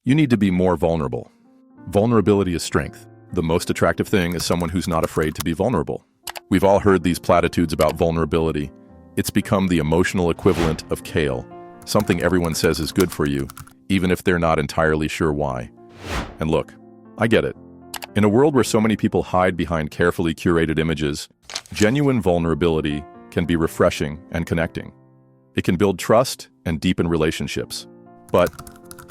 You need to be more vulnerable. Vulnerability is strength. The most attractive thing is someone who's not afraid to be vulnerable. We've all heard these platitudes about vulnerability. It's become the emotional equivalent of kale, something everyone says is good for you, even if they're not entirely sure why. And look, I get it. In a world where so many people hide behind carefully curated images, genuine vulnerability can be refreshing and connecting. It can build trust and deepen relationships. But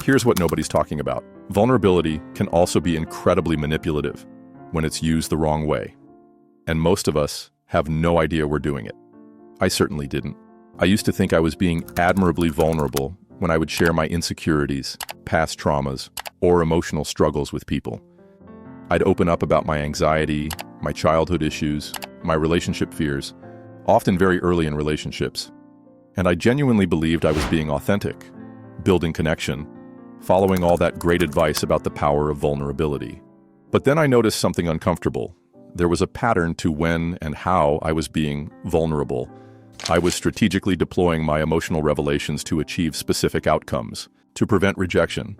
here's what nobody's talking about. Vulnerability can also be incredibly manipulative when it's used the wrong way. And most of us have no idea we're doing it. I certainly didn't. I used to think I was being admirably vulnerable when I would share my insecurities, past traumas, or emotional struggles with people. I'd open up about my anxiety, my childhood issues, my relationship fears, often very early in relationships. And I genuinely believed I was being authentic, building connection, following all that great advice about the power of vulnerability. But then I noticed something uncomfortable. There was a pattern to when and how I was being vulnerable. I was strategically deploying my emotional revelations to achieve specific outcomes, to prevent rejection.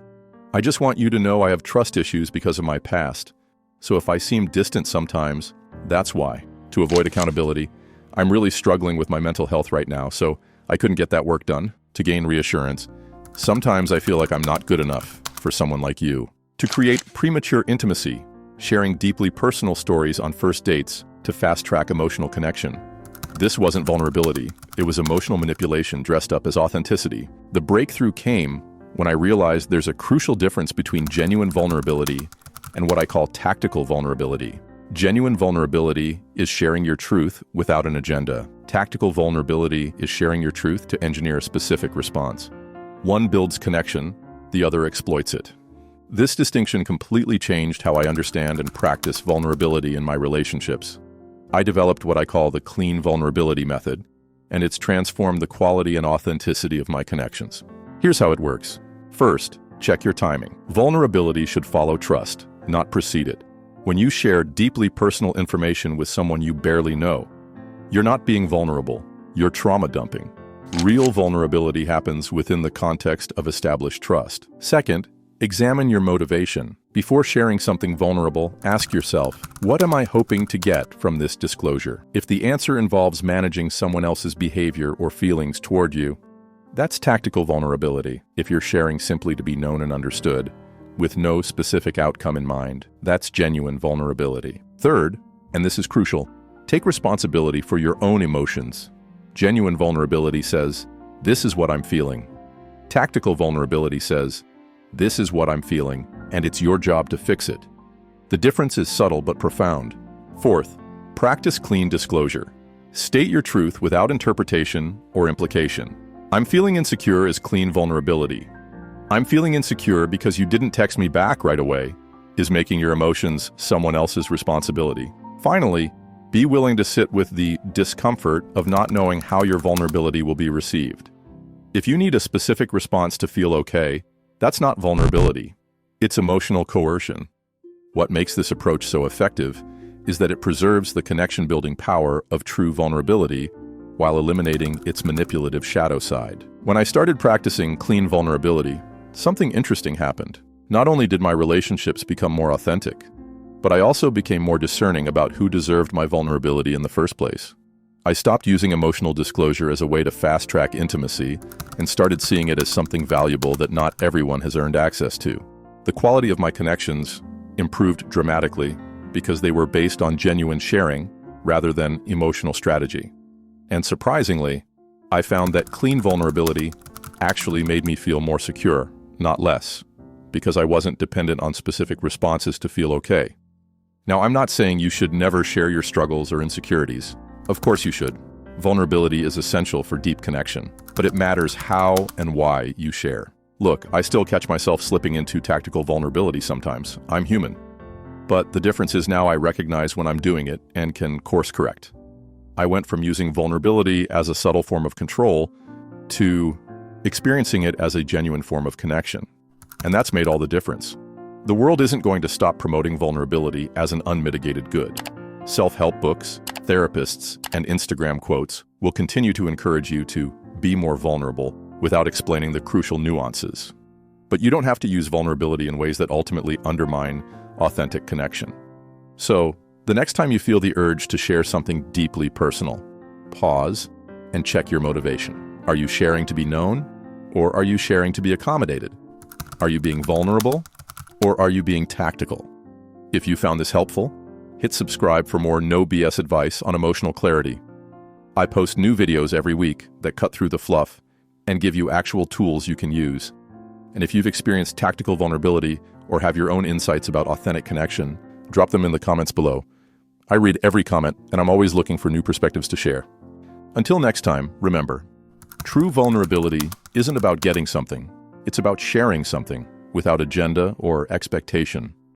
I just want you to know I have trust issues because of my past. So if I seem distant sometimes, that's why. To avoid accountability, I'm really struggling with my mental health right now, so I couldn't get that work done. To gain reassurance, sometimes I feel like I'm not good enough for someone like you. To create premature intimacy, sharing deeply personal stories on first dates to fast-track emotional connection. This wasn't vulnerability, it was emotional manipulation dressed up as authenticity. The breakthrough came when I realized there's a crucial difference between genuine vulnerability and what I call tactical vulnerability. Genuine vulnerability is sharing your truth without an agenda. Tactical vulnerability is sharing your truth to engineer a specific response. One builds connection, the other exploits it. This distinction completely changed how I understand and practice vulnerability in my relationships. I developed what I call the clean vulnerability method, and it's transformed the quality and authenticity of my connections. Here's how it works. First, check your timing. Vulnerability should follow trust, not precede it. When you share deeply personal information with someone you barely know, you're not being vulnerable, you're trauma dumping. Real vulnerability happens within the context of established trust. Second, examine your motivation. Before sharing something vulnerable, ask yourself, what am I hoping to get from this disclosure? If the answer involves managing someone else's behavior or feelings toward you, that's tactical vulnerability. If you're sharing simply to be known and understood, with no specific outcome in mind, that's genuine vulnerability. Third, and this is crucial, take responsibility for your own emotions. Genuine vulnerability says, this is what I'm feeling. Tactical vulnerability says, this is what I'm feeling, and it's your job to fix it. The difference is subtle but profound. Fourth, practice clean disclosure. State your truth without interpretation or implication. I'm feeling insecure is clean vulnerability. I'm feeling insecure because you didn't text me back right away is making your emotions someone else's responsibility. Finally, be willing to sit with the discomfort of not knowing how your vulnerability will be received. If you need a specific response to feel okay, that's not vulnerability. It's emotional coercion. What makes this approach so effective is that it preserves the connection-building power of true vulnerability while eliminating its manipulative shadow side. When I started practicing clean vulnerability, something interesting happened. Not only did my relationships become more authentic, but I also became more discerning about who deserved my vulnerability in the first place. I stopped using emotional disclosure as a way to fast-track intimacy and started seeing it as something valuable that not everyone has earned access to. The quality of my connections improved dramatically because they were based on genuine sharing rather than emotional strategy. And surprisingly, I found that clean vulnerability actually made me feel more secure, not less, because I wasn't dependent on specific responses to feel okay. Now, I'm not saying you should never share your struggles or insecurities. Of course you should. Vulnerability is essential for deep connection, but it matters how and why you share. Look, I still catch myself slipping into tactical vulnerability sometimes. I'm human. But the difference is now I recognize when I'm doing it and can course correct. I went from using vulnerability as a subtle form of control to experiencing it as a genuine form of connection. And that's made all the difference. The world isn't going to stop promoting vulnerability as an unmitigated good. Self-help books, therapists, and Instagram quotes will continue to encourage you to be more vulnerable without explaining the crucial nuances. But you don't have to use vulnerability in ways that ultimately undermine authentic connection. So, the next time you feel the urge to share something deeply personal, pause and check your motivation. Are you sharing to be known, or are you sharing to be accommodated? Are you being vulnerable, or are you being tactical? If you found this helpful, hit subscribe for more no BS advice on emotional clarity. I post new videos every week that cut through the fluff and give you actual tools you can use. And if you've experienced tactical vulnerability or have your own insights about authentic connection, drop them in the comments below. I read every comment, and I'm always looking for new perspectives to share. Until next time, remember, true vulnerability isn't about getting something. It's about sharing something without agenda or expectation.